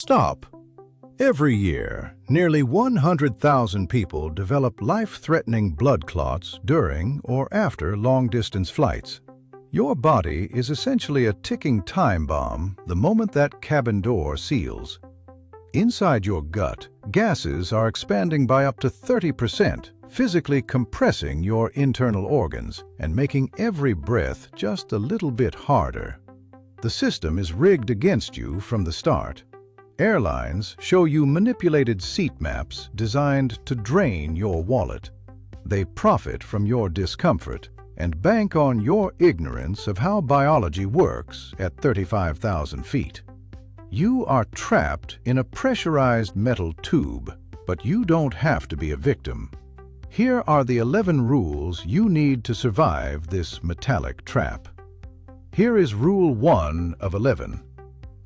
Stop. Every year, nearly 100,000 people develop life-threatening blood clots during or after long-distance flights. Your body is essentially a ticking time bomb the moment that cabin door seals. Inside your gut, gases are expanding by up to 30%, physically compressing your internal organs and making every breath just a little bit harder. The system is rigged against you from the start. Airlines show you manipulated seat maps designed to drain your wallet. They profit from your discomfort and bank on your ignorance of how biology works at 35,000 feet. You are trapped in a pressurized metal tube, but you don't have to be a victim. Here are the 11 rules you need to survive this metallic trap. Here is Rule 1 of 11.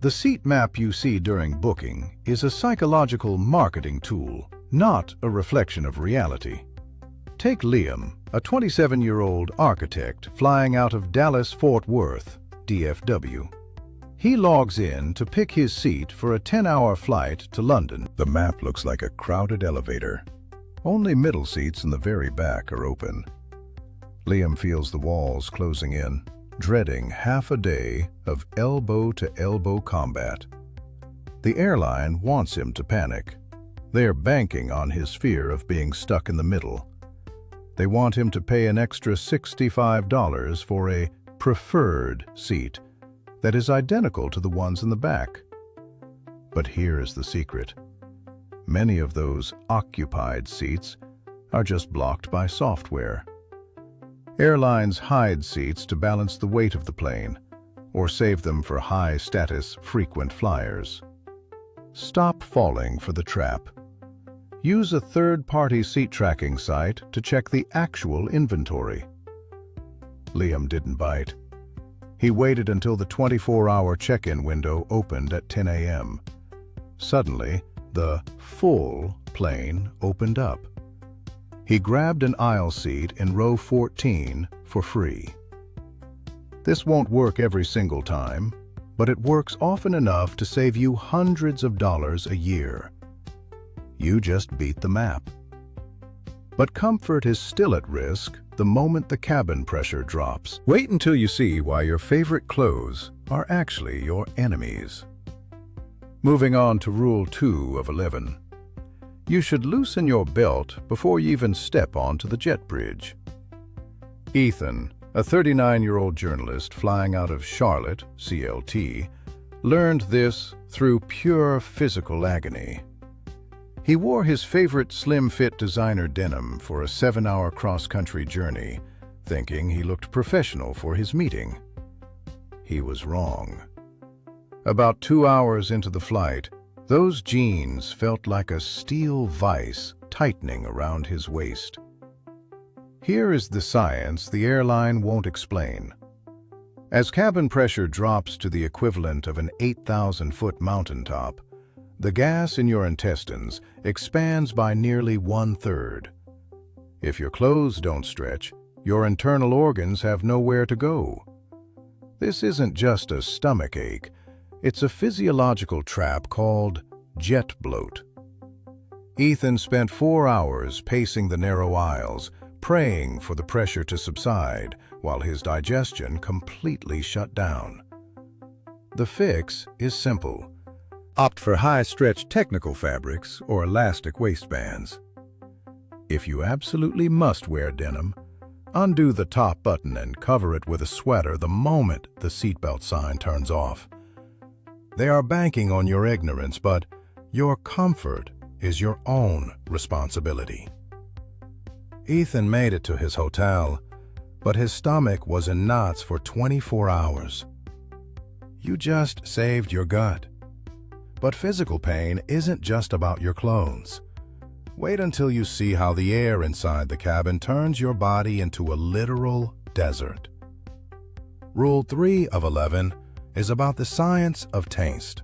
The seat map you see during booking is a psychological marketing tool, not a reflection of reality. Take Liam, a 27-year-old architect flying out of Dallas-Fort Worth, DFW. He logs in to pick his seat for a 10-hour flight to London. The map looks like a crowded elevator. Only middle seats in the very back are open. Liam feels the walls closing in, dreading half a day of elbow-to-elbow combat. The airline wants him to panic. They're banking on his fear of being stuck in the middle. They want him to pay an extra $65 for a preferred seat that is identical to the ones in the back. But here is the secret. Many of those occupied seats are just blocked by software. Airlines hide seats to balance the weight of the plane, or save them for high-status, frequent flyers. Stop falling for the trap. Use a third-party seat tracking site to check the actual inventory. Liam didn't bite. He waited until the 24-hour check-in window opened at 10 a.m. Suddenly, the full plane opened up. He grabbed an aisle seat in row 14 for free. This won't work every single time, but it works often enough to save you hundreds of dollars a year. You just beat the map. But comfort is still at risk the moment the cabin pressure drops. Wait until you see why your favorite clothes are actually your enemies. Moving on to Rule 2 of 11. You should loosen your belt before you even step onto the jet bridge. Ethan, a 39-year-old journalist flying out of Charlotte, CLT, learned this through pure physical agony. He wore his favorite slim-fit designer denim for a 7-hour cross-country journey, thinking he looked professional for his meeting. He was wrong. About 2 hours into the flight, those jeans felt like a steel vise tightening around his waist. Here is the science the airline won't explain. As cabin pressure drops to the equivalent of an 8,000-foot mountaintop, the gas in your intestines expands by nearly 1/3. If your clothes don't stretch, your internal organs have nowhere to go. This isn't just a stomach ache. It's a physiological trap called jet bloat. Ethan spent 4 hours pacing the narrow aisles, praying for the pressure to subside while his digestion completely shut down. The fix is simple. Opt for high-stretch technical fabrics or elastic waistbands. If you absolutely must wear denim, undo the top button and cover it with a sweater the moment the seatbelt sign turns off. They are banking on your ignorance, but your comfort is your own responsibility. Ethan made it to his hotel, but his stomach was in knots for 24 hours. You just saved your gut. But physical pain isn't just about your clothes. Wait until you see how the air inside the cabin turns your body into a literal desert. Rule 3 of 11 is about the science of taste.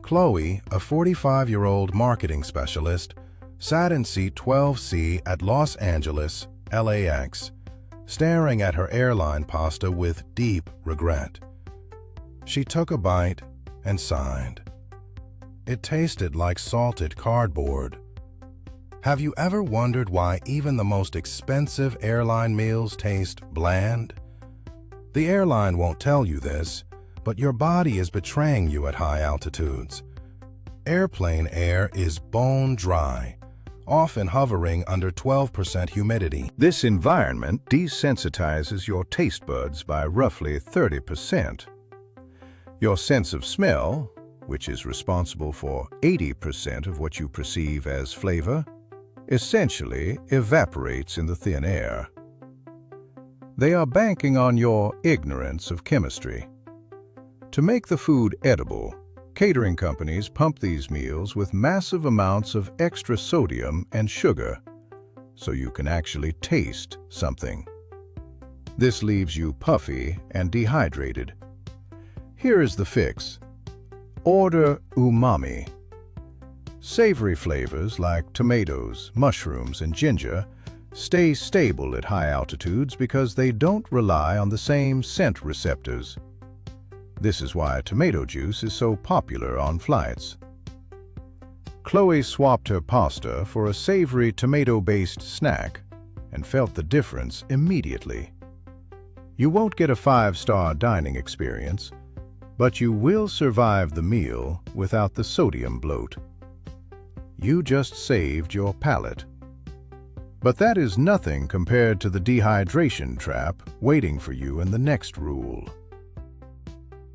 Chloe, a 45-year-old marketing specialist, sat in seat 12C at Los Angeles, LAX, staring at her airline pasta with deep regret. She took a bite and sighed. It tasted like salted cardboard. Have you ever wondered why even the most expensive airline meals taste bland? The airline won't tell you this, but your body is betraying you at high altitudes. Airplane air is bone dry, often hovering under 12% humidity. This environment desensitizes your taste buds by roughly 30%. Your sense of smell, which is responsible for 80% of what you perceive as flavor, essentially evaporates in the thin air. They are banking on your ignorance of chemistry. To make the food edible, catering companies pump these meals with massive amounts of extra sodium and sugar, so you can actually taste something. This leaves you puffy and dehydrated. Here is the fix. Order umami. Savory flavors like tomatoes, mushrooms, and ginger stay stable at high altitudes because they don't rely on the same scent receptors. This is why tomato juice is so popular on flights. Chloe swapped her pasta for a savory tomato-based snack and felt the difference immediately. You won't get a 5-star dining experience, but you will survive the meal without the sodium bloat. You just saved your palate. But that is nothing compared to the dehydration trap waiting for you in the next rule.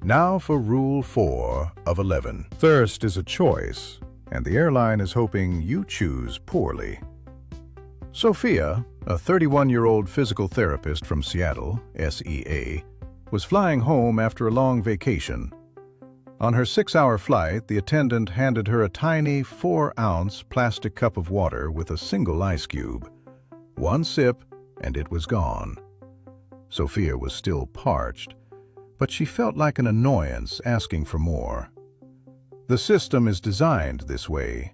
Now for Rule 4 of 11. Thirst is a choice, and the airline is hoping you choose poorly. Sophia, a 31-year-old physical therapist from Seattle, SEA, was flying home after a long vacation. On her 6-hour flight, the attendant handed her a tiny 4-ounce plastic cup of water with a single ice cube. One sip, and it was gone. Sophia was still parched, but she felt like an annoyance asking for more. The system is designed this way.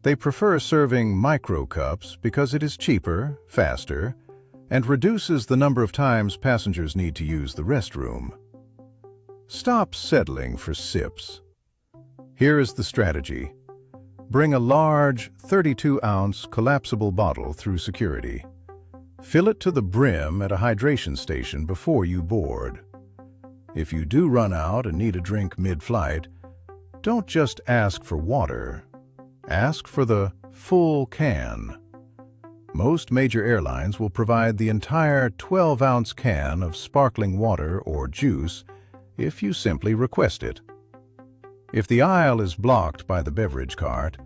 They prefer serving micro cups because it is cheaper, faster, and reduces the number of times passengers need to use the restroom. Stop settling for sips. Here is the strategy. Bring a large 32-ounce collapsible bottle through security. Fill it to the brim at a hydration station before you board. If you do run out and need a drink mid-flight, don't just ask for water. Ask for the full can. Most major airlines will provide the entire 12-ounce can of sparkling water or juice if you simply request it. If the aisle is blocked by the beverage cart,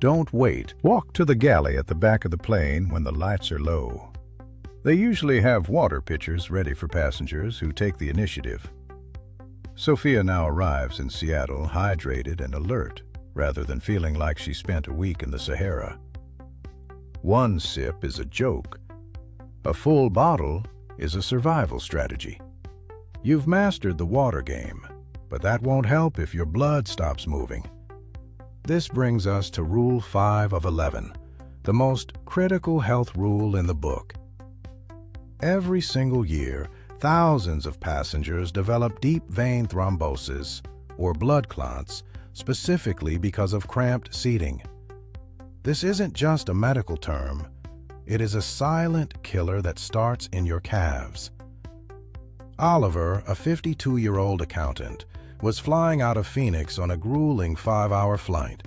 don't wait. Walk to the galley at the back of the plane when the lights are low. They usually have water pitchers ready for passengers who take the initiative. Sophia now arrives in Seattle hydrated and alert, rather than feeling like she spent a week in the Sahara. One sip is a joke. A full bottle is a survival strategy. You've mastered the water game, but that won't help if your blood stops moving. This brings us to Rule 5 of 11, the most critical health rule in the book. Every single year, thousands of passengers develop deep vein thrombosis, or blood clots, specifically because of cramped seating. This isn't just a medical term. It is a silent killer that starts in your calves. Oliver, a 52-year-old accountant, was flying out of Phoenix on a grueling 5-hour flight.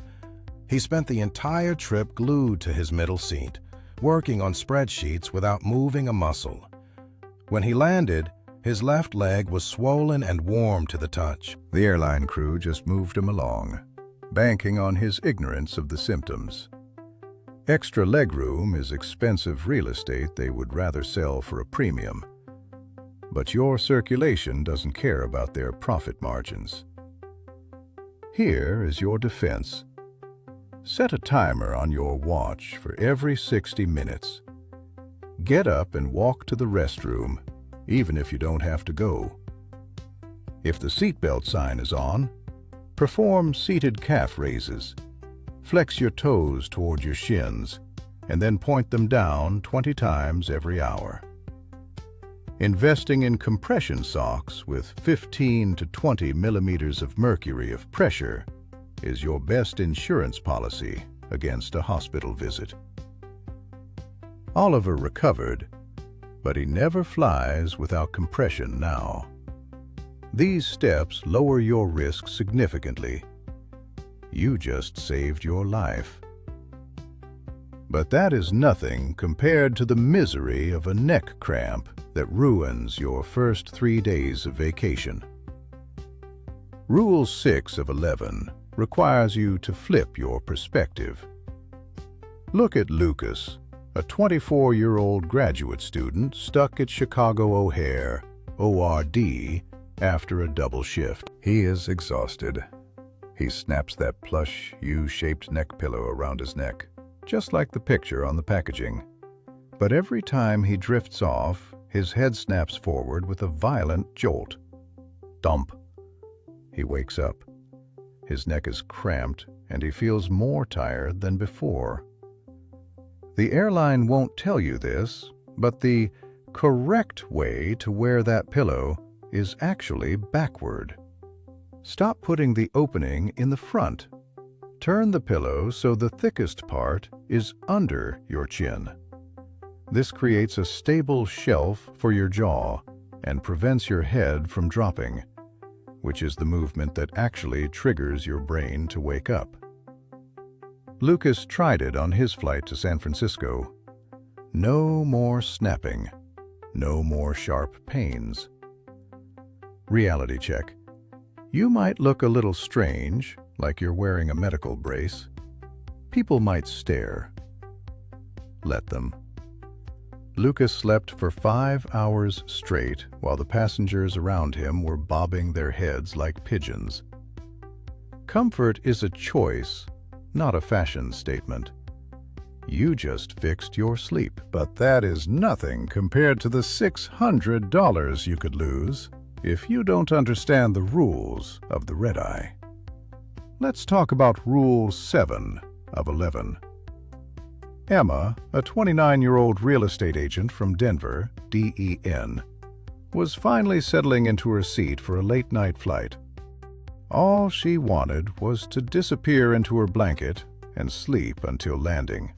He spent the entire trip glued to his middle seat, working on spreadsheets without moving a muscle. When he landed, his left leg was swollen and warm to the touch. The airline crew just moved him along, banking on his ignorance of the symptoms. Extra legroom is expensive real estate they would rather sell for a premium. But your circulation doesn't care about their profit margins. Here is your defense. Set a timer on your watch for every 60 minutes. Get up and walk to the restroom, even if you don't have to go. If the seatbelt sign is on, perform seated calf raises. Flex your toes toward your shins, and then point them down 20 times every hour. Investing in compression socks with 15 to 20 millimeters of mercury of pressure is your best insurance policy against a hospital visit. Oliver recovered, but he never flies without compression now. These steps lower your risk significantly. You just saved your life. But that is nothing compared to the misery of a neck cramp that ruins your first 3 days of vacation. Rule 6 of 11 requires you to flip your perspective. Look at Lucas, a 24-year-old graduate student stuck at Chicago O'Hare, ORD, after a double shift. He is exhausted. He snaps that plush, U-shaped neck pillow around his neck, just like the picture on the packaging. But every time he drifts off, his head snaps forward with a violent jolt. Thump. He wakes up. His neck is cramped, and he feels more tired than before. The airline won't tell you this, but the correct way to wear that pillow is actually backward. Stop putting the opening in the front. Turn the pillow so the thickest part is under your chin. This creates a stable shelf for your jaw and prevents your head from dropping, which is the movement that actually triggers your brain to wake up. Lucas tried it on his flight to San Francisco. No more snapping. No more sharp pains. Reality check. You might look a little strange, like you're wearing a medical brace. People might stare. Let them. Lucas slept for 5 hours straight while the passengers around him were bobbing their heads like pigeons. Comfort is a choice, not a fashion statement. You just fixed your sleep. But that is nothing compared to the $600 you could lose if you don't understand the rules of the red-eye. Let's talk about Rule 7 of 11. Emma, a 29-year-old real estate agent from Denver, DEN, was finally settling into her seat for a late-night flight. All she wanted was to disappear into her blanket and sleep until landing.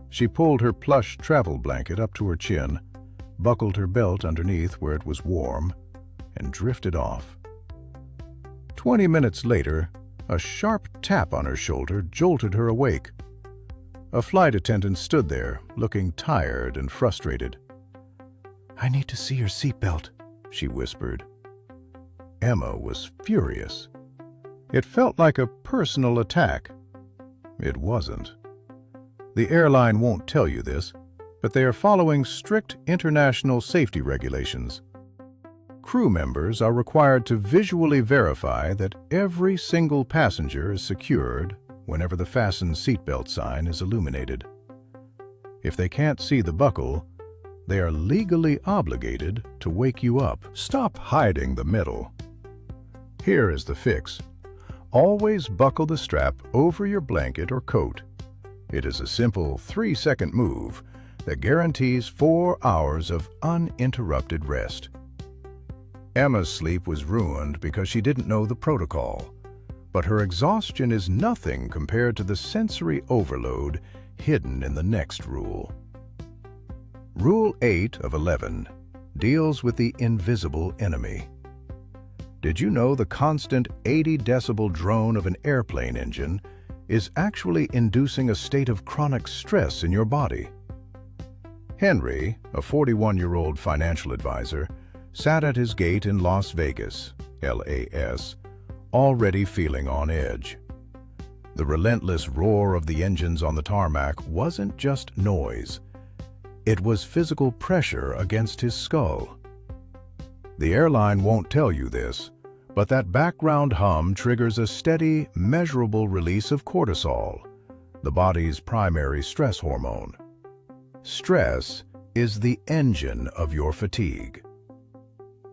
She pulled her plush travel blanket up to her chin, buckled her belt underneath where it was warm, and drifted off. 20 minutes later, a sharp tap on her shoulder jolted her awake. A flight attendant stood there, looking tired and frustrated. "I need to see your seatbelt," she whispered. Emma was furious. It felt like a personal attack. It wasn't. The airline won't tell you this, but they are following strict international safety regulations. Crew members are required to visually verify that every single passenger is secured whenever the fasten seatbelt sign is illuminated. If they can't see the buckle, they are legally obligated to wake you up. Stop hiding the middle. Here is the fix. Always buckle the strap over your blanket or coat. It is a simple 3-second move that guarantees 4 hours of uninterrupted rest. Emma's sleep was ruined because she didn't know the protocol, but her exhaustion is nothing compared to the sensory overload hidden in the next rule. Rule 8 of 11 deals with the invisible enemy. Did you know the constant 80-decibel drone of an airplane engine is actually inducing a state of chronic stress in your body? Henry, a 41-year-old financial advisor, sat at his gate in Las Vegas, LAS, already feeling on edge. The relentless roar of the engines on the tarmac wasn't just noise. It was physical pressure against his skull. The airline won't tell you this, but that background hum triggers a steady, measurable release of cortisol, the body's primary stress hormone. Stress is the engine of your fatigue.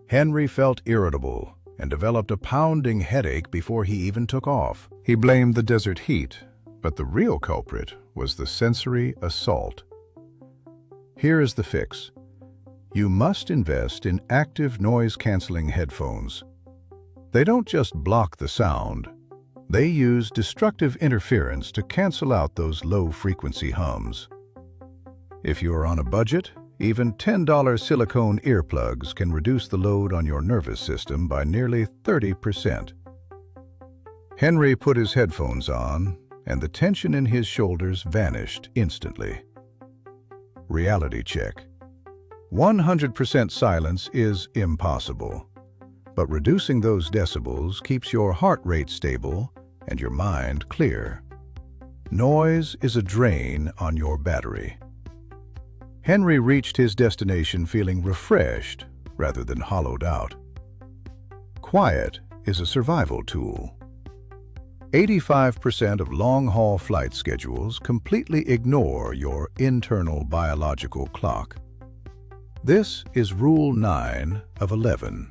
Henry felt irritable and developed a pounding headache before he even took off. He blamed the desert heat, but the real culprit was the sensory assault. Here is the fix. You must invest in active noise-canceling headphones. They don't just block the sound, They use destructive interference to cancel out those low-frequency hums. If you're on a budget, even $10 silicone earplugs can reduce the load on your nervous system by nearly 30%. Henry put his headphones on, and the tension in his shoulders vanished instantly. Reality check. 100% silence is impossible, but reducing those decibels keeps your heart rate stable and your mind clear. Noise is a drain on your battery. Henry reached his destination feeling refreshed rather than hollowed out. Quiet is a survival tool. 85% of long-haul flight schedules completely ignore your internal biological clock. This is Rule 9 of 11.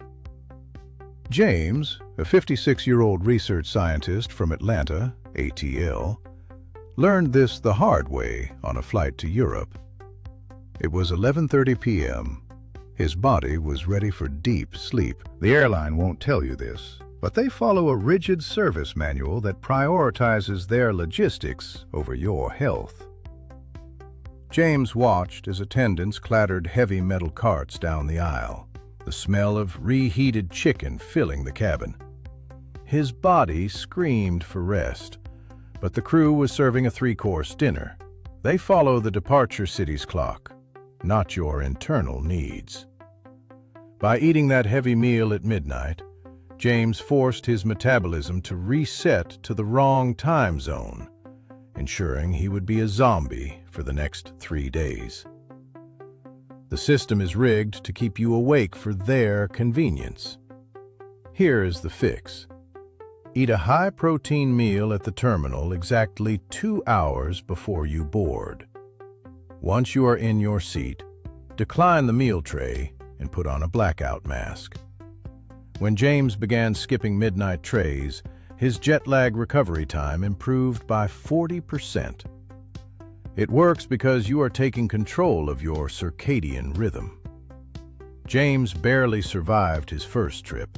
James, a 56-year-old research scientist from Atlanta, ATL, learned this the hard way on a flight to Europe. It was 11:30 p.m. His body was ready for deep sleep. The airline won't tell you this, but they follow a rigid service manual that prioritizes their logistics over your health. James watched as attendants clattered heavy metal carts down the aisle, the smell of reheated chicken filling the cabin. His body screamed for rest, but the crew was serving a 3-course dinner. They follow the departure city's clock, not your internal needs. By eating that heavy meal at midnight, James forced his metabolism to reset to the wrong time zone, ensuring he would be a zombie for the next 3 days. The system is rigged to keep you awake for their convenience. Here is the fix. Eat a high-protein meal at the terminal exactly 2 hours before you board. Once you are in your seat, decline the meal tray and put on a blackout mask. When James began skipping midnight trays, his jet lag recovery time improved by 40%. It works because you are taking control of your circadian rhythm. James barely survived his first trip,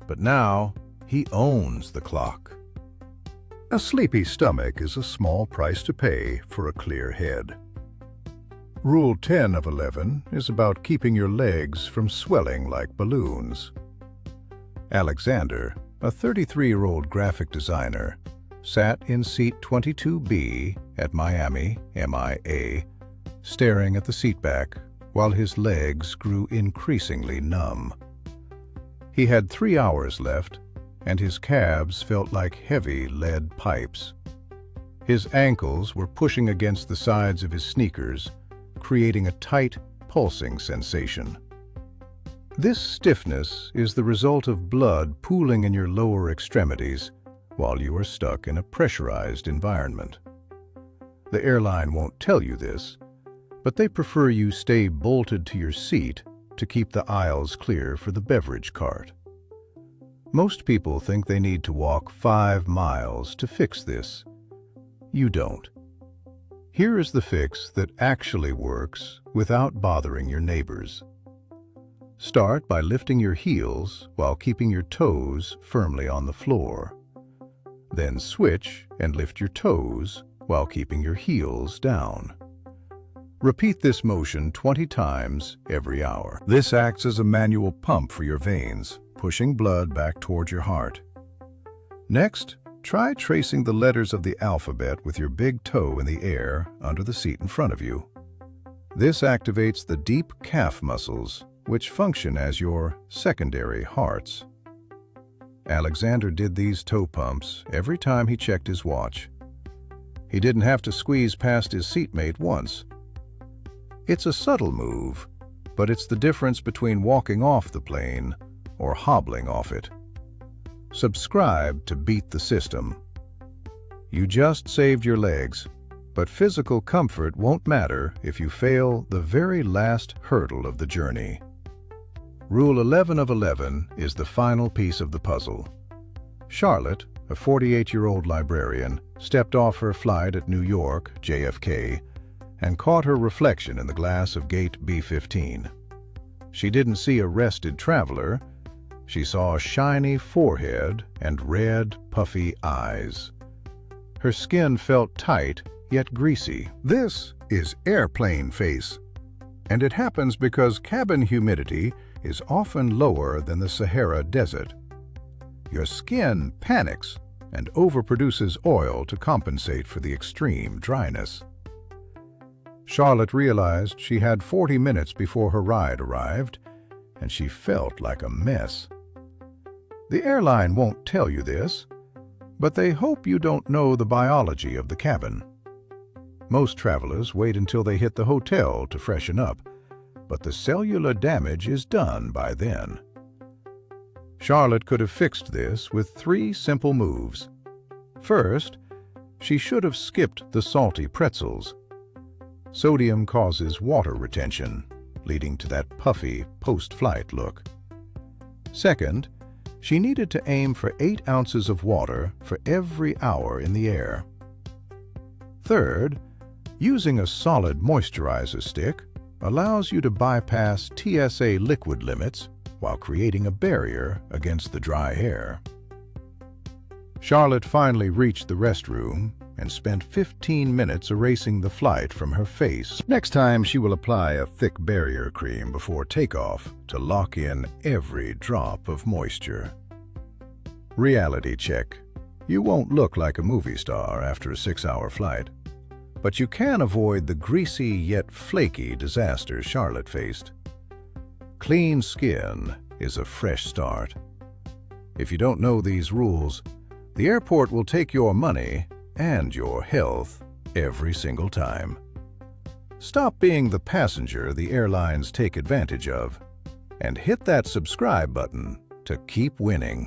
but now he owns the clock. A sleepy stomach is a small price to pay for a clear head. Rule 10 of 11 is about keeping your legs from swelling like balloons. Alexander, a 33-year-old graphic designer, sat in seat 22B at Miami, MIA, staring at the seatback while his legs grew increasingly numb. He had 3 hours left, and his calves felt like heavy lead pipes. His ankles were pushing against the sides of his sneakers, creating a tight, pulsing sensation. This stiffness is the result of blood pooling in your lower extremities while you are stuck in a pressurized environment. The airline won't tell you this, but they prefer you stay bolted to your seat to keep the aisles clear for the beverage cart. Most people think they need to walk 5 miles to fix this. You don't. Here is the fix that actually works without bothering your neighbors. Start by lifting your heels while keeping your toes firmly on the floor. Then switch and lift your toes while keeping your heels down. Repeat this motion 20 times every hour. This acts as a manual pump for your veins, pushing blood back toward your heart. Next, try tracing the letters of the alphabet with your big toe in the air under the seat in front of you. This activates the deep calf muscles, which function as your secondary hearts. Alexander did these toe pumps every time he checked his watch. He didn't have to squeeze past his seatmate once. It's a subtle move, but it's the difference between walking off the plane or hobbling off it. Subscribe to Beat the System. You just saved your legs, but physical comfort won't matter if you fail the very last hurdle of the journey. Rule 11 of 11 is the final piece of the puzzle. Charlotte, a 48-year-old librarian, stepped off her flight at New York, JFK, and caught her reflection in the glass of gate B-15. She didn't see a rested traveler, She saw a shiny forehead and red, puffy eyes. Her skin felt tight, yet greasy. This is airplane face, and it happens because cabin humidity is often lower than the Sahara Desert. Your skin panics and overproduces oil to compensate for the extreme dryness. Charlotte realized she had 40 minutes before her ride arrived, and she felt like a mess. The airline won't tell you this, but they hope you don't know the biology of the cabin. Most travelers wait until they hit the hotel to freshen up, but the cellular damage is done by then. Charlotte could have fixed this with 3 simple moves. First, she should have skipped the salty pretzels. Sodium causes water retention, leading to that puffy post-flight look. Second, she needed to aim for 8 ounces of water for every hour in the air. Third, using a solid moisturizer stick allows you to bypass TSA liquid limits while creating a barrier against the dry air. Charlotte finally reached the restroom and spent 15 minutes erasing the flight from her face. Next time, she will apply a thick barrier cream before takeoff to lock in every drop of moisture. Reality check. You won't look like a movie star after a 6-hour flight, but you can avoid the greasy yet flaky disaster Charlotte faced. Clean skin is a fresh start. If you don't know these rules, the airport will take your money and your health every single time. Stop being the passenger the airlines take advantage of, and hit that subscribe button to keep winning.